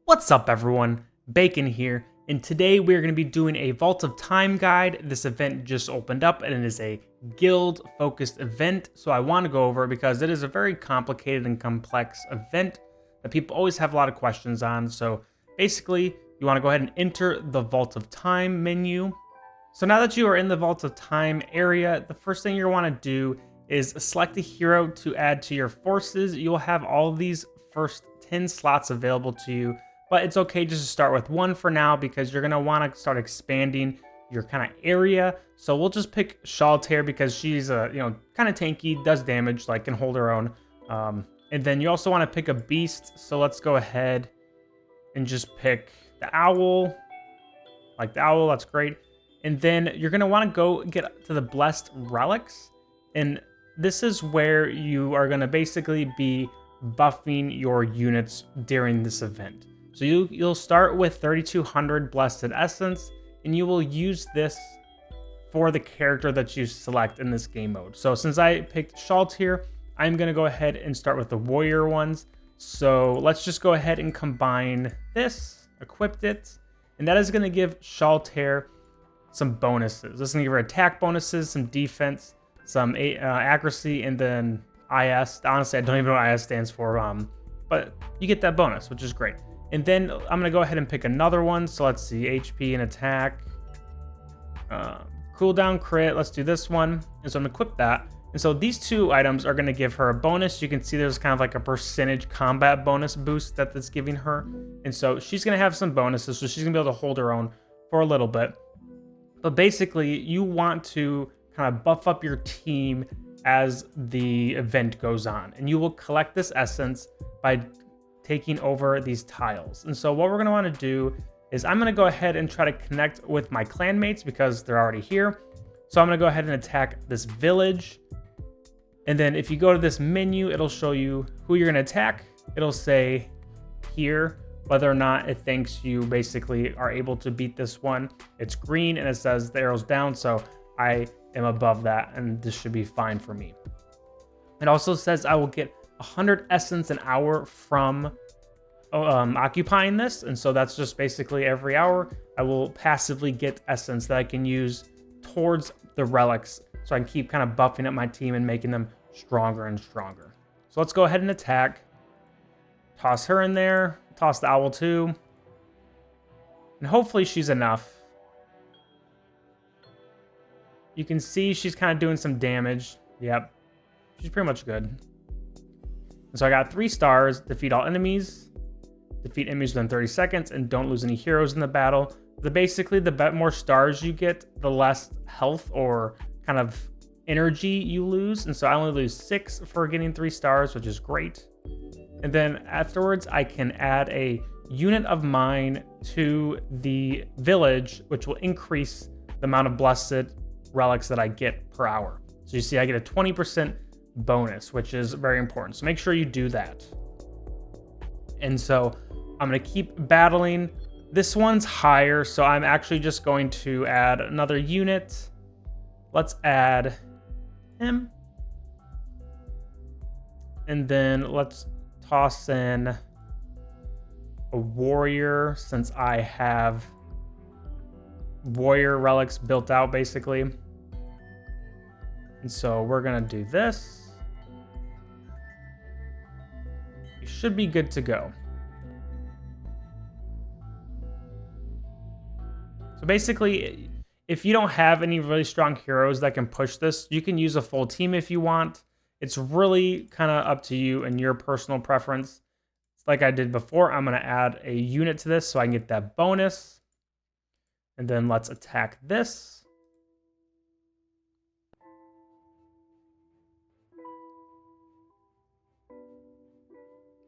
What's up everyone, Bacon here, and today we're going to be doing a Vault of Time guide. This event just opened up and it is a guild focused event, so I want to go over it because it is a very complicated and complex event that people always have a lot of questions on. So basically, you want to go ahead and enter the Vault of Time menu. So now that you are in the Vault of Time area, the first thing you want to do is select a hero to add to your forces. You'll have all of these first 10 slots available to you, but it's okay just to start with one for now because you're going to want to start expanding your kind of area. So we'll just pick Shaltair because she's kind of tanky, does damage, like can hold her own. And then you also want to pick a beast. So let's go ahead and just pick the owl. Like the owl, that's great. And then you're going to want to go get to the blessed relics. And this is where you are going to basically be buffing your units during this event. So you'll start with 3200 blessed essence, and you will use this for the character that you select in this game mode. So since I picked Shaltair, I'm going to go ahead and start with the warrior ones. So let's just go ahead and combine this, equip it, and that is going to give Shaltair some bonuses. This is going to give her attack bonuses, some defense, some accuracy, and then IS. Honestly, I don't even know what IS stands for, but you get that bonus, which is great. And then I'm going to go ahead and pick another one. So let's see, HP and attack. Cooldown crit, let's do this one. And so I'm going to equip that. And so these two items are going to give her a bonus. You can see there's kind of like a percentage combat bonus boost that that's giving her. And so she's going to have some bonuses, so she's going to be able to hold her own for a little bit. But basically, you want to kind of buff up your team as the event goes on. And you will collect this essence by taking over these tiles. And so what we're going to want to do is I'm going to go ahead and try to connect with my clanmates because they're already here. So I'm going to go ahead and attack this village. And then if you go to this menu, it'll show you who you're going to attack. It'll say here whether or not it thinks you basically are able to beat this one. It's green and it says the arrow's down, so I am above that and this should be fine for me. It also says I will get 100 essence an hour from occupying this, and so that's just basically every hour I will passively get essence that I can use towards the relics, so I can keep kind of buffing up my team and making them stronger and stronger. So let's go ahead and attack. Toss her in there, toss the owl too, and hopefully she's enough. You can see she's kind of doing some damage. Yep, she's pretty much good. So I got 3 stars, defeat all enemies, defeat enemies within 30 seconds, and don't lose any heroes in the battle. Basically, the more stars you get, the less health or kind of energy you lose. And so I only lose 6 for getting 3 stars, which is great. And then afterwards, I can add a unit of mine to the village, which will increase the amount of blessed relics that I get per hour. So you see, I get a 20% bonus, which is very important. So make sure you do that. And so I'm going to keep battling. This one's higher, so I'm actually just going to add another unit. Let's add him. And then let's toss in a warrior, since I have warrior relics built out basically. And so we're going to do this. You should be good to go. So basically, if you don't have any really strong heroes that can push this, you can use a full team if you want. It's really kind of up to you and your personal preference. Like I did before, I'm going to add a unit to this so I can get that bonus. And then let's attack this.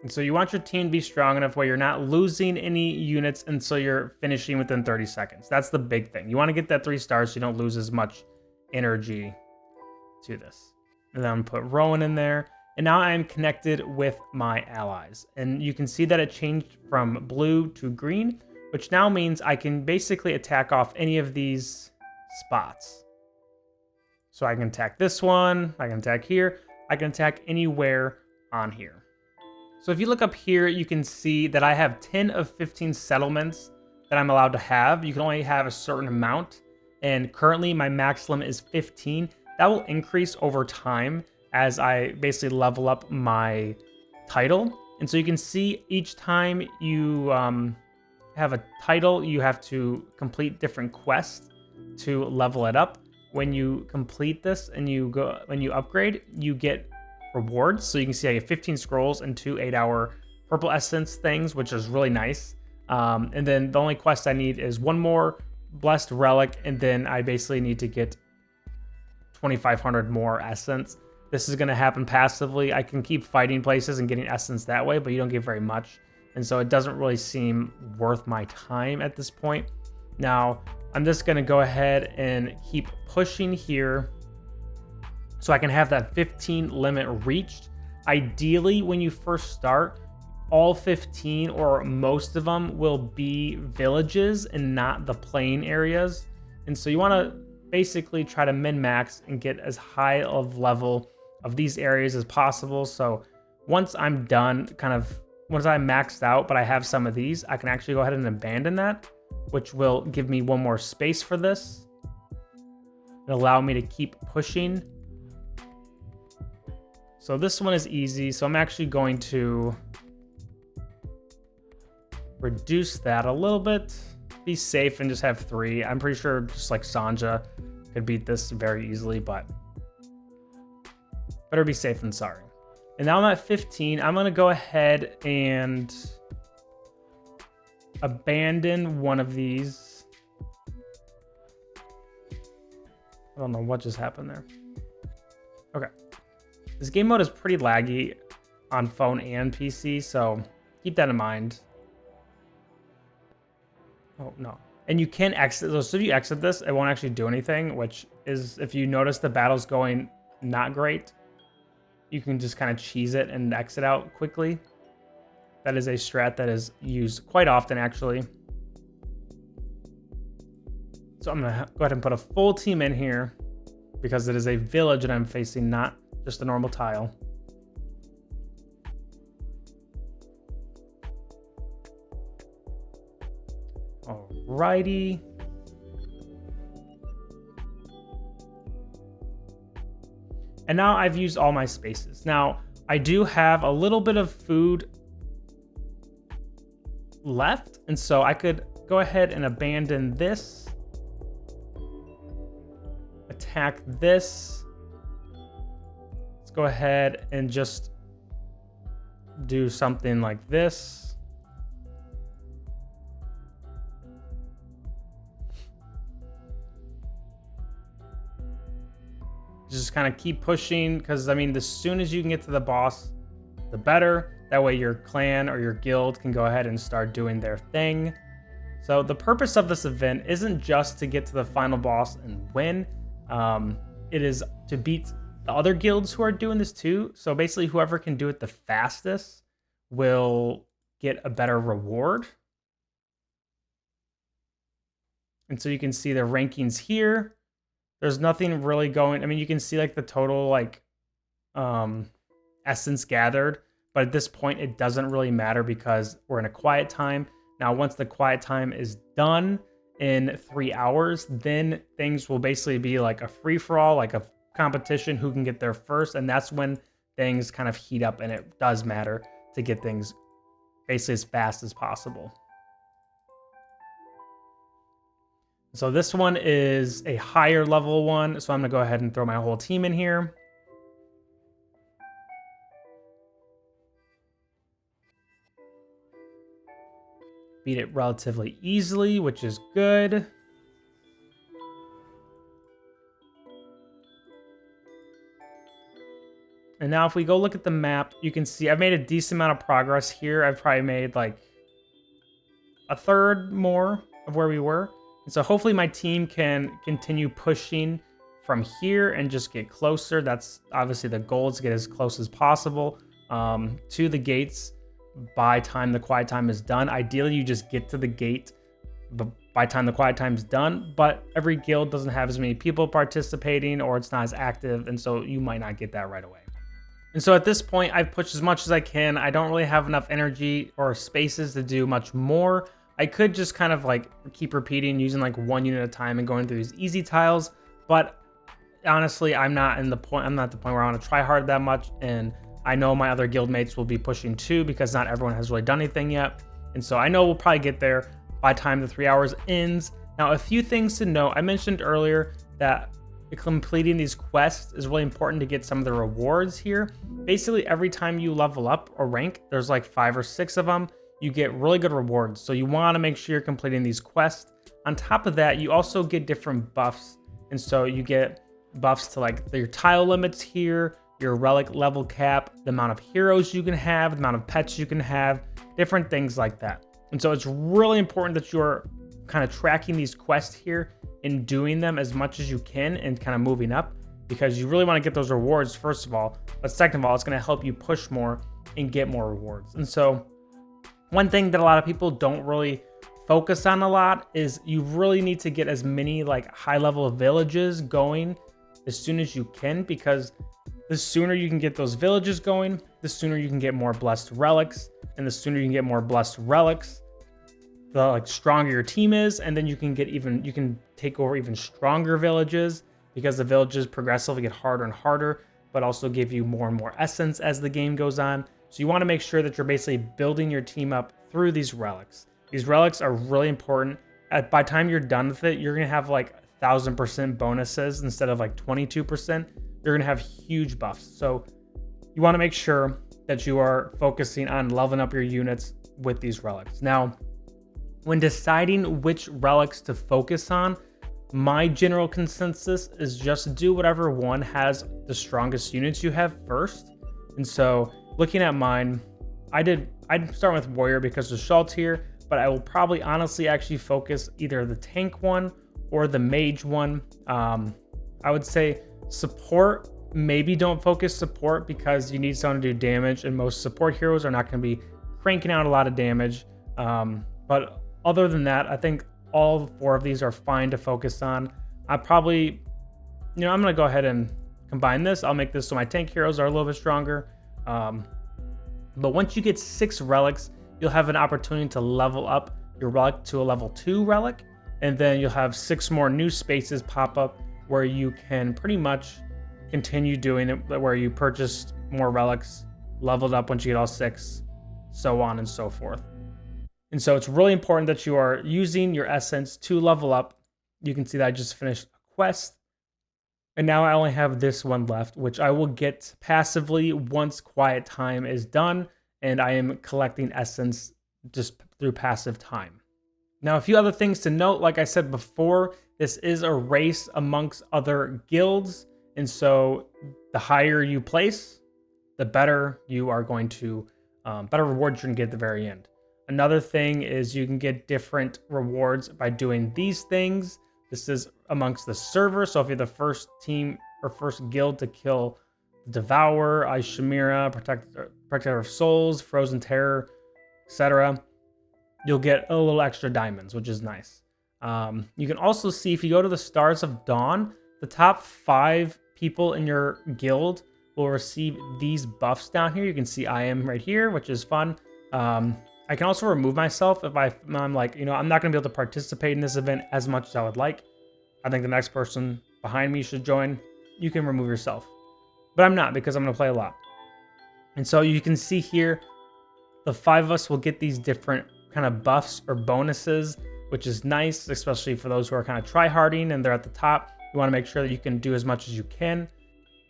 And so you want your team to be strong enough where you're not losing any units until you're finishing within 30 seconds. That's the big thing. You want to get that 3 stars so you don't lose as much energy to this. And then I'm going to put Rowan in there. And now I'm connected with my allies. And you can see that it changed from blue to green, which now means I can basically attack off any of these spots. So I can attack this one, I can attack here, I can attack anywhere on here. So if you look up here, you can see that I have 10 of 15 settlements that I'm allowed to have. You can only have a certain amount. And currently my max limit is 15. That will increase over time as I basically level up my title. And so you can see each time you have a title, you have to complete different quests to level it up. When you complete this and when you upgrade, you get rewards. So you can see I get 15 scrolls and 2 8-hour purple essence things, which is really nice. And then the only quest I need is one more blessed relic, and then I basically need to get 2,500 more essence. This is going to happen passively. I can keep fighting places and getting essence that way, but you don't get very much. And so it doesn't really seem worth my time at this point. Now, I'm just going to go ahead and keep pushing here so I can have that 15 limit reached. Ideally, when you first start, all 15 or most of them will be villages and not the plain areas. And so you want to basically try to min-max and get as high of level of these areas as possible. So once I'm done, once I'm maxed out, but I have some of these, I can actually go ahead and abandon that, which will give me one more space for this. It'll allow me to keep pushing. So this one is easy. So I'm actually going to reduce that a little bit, be safe, and just have 3. I'm pretty sure just like Sanja could beat this very easily, but better be safe than sorry. And now I'm at 15. I'm going to go ahead and abandon one of these. I don't know what just happened there. Okay. This game mode is pretty laggy on phone and PC, so keep that in mind. Oh, no. And you can exit. So if you exit this, it won't actually do anything, which is, if you notice the battle's going not great, you can just kind of cheese it and exit out quickly. That is a strat that is used quite often, actually. So I'm going to go ahead and put a full team in here because it is a village that I'm facing, not just a normal tile. Alrighty. And now I've used all my spaces. Now, I do have a little bit of food left, and so I could go ahead and abandon this. Attack this. Let's go ahead and just do something like this. Just kind of keep pushing, because I mean, as soon as you can get to the boss, the better. That way your clan or your guild can go ahead and start doing their thing. So the purpose of this event isn't just to get to the final boss and win. It is to beat the other guilds who are doing this too. So basically whoever can do it the fastest will get a better reward. And so you can see the rankings here. There's nothing really going. I mean, you can see like the total like essence gathered, but at this point it doesn't really matter because we're in a quiet time. Now, once the quiet time is done in 3 hours, then things will basically be like a free-for-all, like a competition who can get there first, and that's when things kind of heat up, and it does matter to get things basically as fast as possible. So this one is a higher level one, so I'm going to go ahead and throw my whole team in here. Beat it relatively easily, which is good. And now if we go look at the map, you can see I've made a decent amount of progress here. I've probably made like a third more of where we were. And so hopefully my team can continue pushing from here and just get closer. That's obviously the goal, is to get as close as possible to the gates by time the quiet time is done. Ideally, you just get to the gate by time the quiet time is done, but every guild doesn't have as many people participating, or it's not as active, and so you might not get that right away. And so at this point, I've pushed as much as I can. I don't really have enough energy or spaces to do much more. I could just kind of like keep repeating using like 1 unit at a time and going through these easy tiles. But honestly, I'm not at the point where I want to try hard that much. And I know my other guildmates will be pushing too, because not everyone has really done anything yet. And so I know we'll probably get there by the time the 3 hours ends. Now, a few things to note. I mentioned earlier that completing these quests is really important to get some of the rewards here. Basically, every time you level up or rank, there's like 5 or 6 of them, you get really good rewards. So you want to make sure you're completing these quests. On top of that, you also get different buffs. And so you get buffs to like your tile limits here, your relic level cap, the amount of heroes you can have, the amount of pets you can have, different things like that. And so it's really important that you're kind of tracking these quests here and doing them as much as you can and kind of moving up, because you really want to get those rewards first of all, but second of all, it's going to help you push more and get more rewards. And so one thing that a lot of people don't really focus on a lot is you really need to get as many like high level villages going as soon as you can, because the sooner you can get those villages going, the sooner you can get more blessed relics, and the sooner you can get more blessed relics, the like stronger your team is, and then you can take over even stronger villages, because the villages progressively get harder and harder, but also give you more and more essence as the game goes on. So you want to make sure that you're basically building your team up through these relics. These relics are really important. By the time you're done with it, you're gonna have like 1000% bonuses instead of like 22%. You're gonna have huge buffs. So you want to make sure that you are focusing on leveling up your units with these relics. Now, when deciding which relics to focus on, my general consensus is just do whatever one has the strongest units you have first. And so looking at mine, I'd start with warrior because of Schultz here, but I will probably honestly actually focus either the tank one or the mage one. I would say support, maybe don't focus support because you need someone to do damage, and most support heroes are not going to be cranking out a lot of damage. But other than that, I think all 4 of these are fine to focus on. I probably, I'm going to go ahead and combine this. I'll make this so my tank heroes are a little bit stronger. But once you get 6 relics, you'll have an opportunity to level up your relic to a level 2 relic. And then you'll have 6 more new spaces pop up where you can pretty much continue doing it, where you purchased more relics, leveled up once you get all 6, so on and so forth. And so it's really important that you are using your essence to level up. You can see that I just finished a quest, and now I only have this one left, which I will get passively once quiet time is done, and I am collecting essence just through passive time. Now, a few other things to note. Like I said before, this is a race amongst other guilds, and so the higher you place, the better you are going to, better rewards you're gonna get at the very end. Another thing is you can get different rewards by doing these things. This is amongst the server. So if you're the first team or first guild to kill Devourer, Ice Chimera, Protector of Souls, Frozen Terror, etc., you'll get a little extra diamonds, which is nice. You can also see, if you go to the Stars of Dawn, the top 5 people in your guild will receive these buffs down here. You can see I am right here, which is fun. I can also remove myself if I'm like, I'm not going to be able to participate in this event as much as I would like. I think the next person behind me should join. You can remove yourself. But I'm not, because I'm going to play a lot. And so you can see here, the 5 of us will get these different kind of buffs or bonuses, which is nice, especially for those who are kind of try-harding and they're at the top. You want to make sure that you can do as much as you can.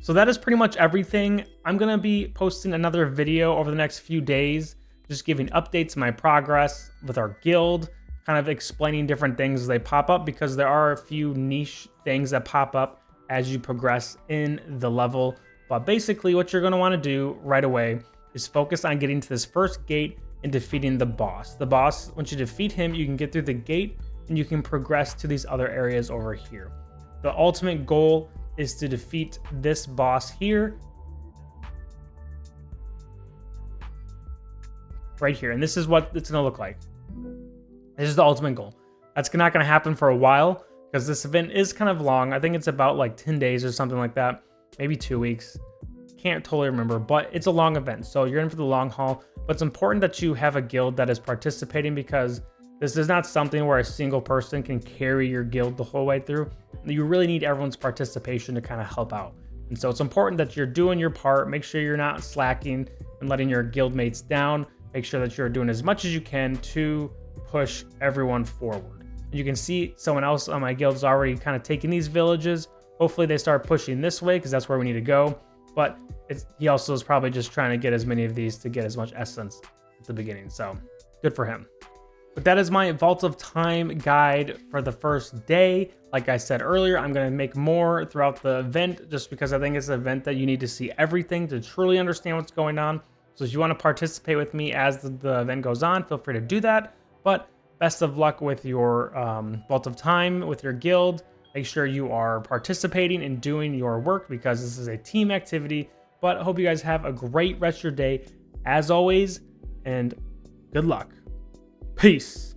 So that is pretty much everything. I'm going to be posting another video over the next few days, just giving updates on my progress with our guild, kind of explaining different things as they pop up, because there are a few niche things that pop up as you progress in the level. But basically what you're going to want to do right away is focus on getting to this first gate and defeating the boss. The boss, once you defeat him, you can get through the gate and you can progress to these other areas over here. The ultimate goal is to defeat this boss here, right here. And this is what it's going to look like. This is the ultimate goal. That's not going to happen for a while because this event is kind of long. I think it's about like 10 days or something like that. Maybe 2 weeks. can't totally remember, but it's a long event, so you're in for the long haul. But it's important that you have a guild that is participating, because this is not something where a single person can carry your guild the whole way through. You really need everyone's participation to kind of help out. And so it's important that you're doing your part. Make sure you're not slacking and letting your guild mates down. Make sure that you're doing as much as you can to push everyone forward. You can see someone else on my guild is already kind of taking these villages. Hopefully they start pushing this way, because that's where we need to go. But he also is probably just trying to get as many of these to get as much essence at the beginning. So good for him. But that is my Vault of Time guide for the first day. Like I said earlier, I'm going to make more throughout the event, just because I think it's an event that you need to see everything to truly understand what's going on. So if you want to participate with me as the event goes on, feel free to do that. But best of luck with your Vault of Time, with your guild. Make sure you are participating and doing your work, because this is a team activity. But I hope you guys have a great rest of your day, as always, and good luck. Peace.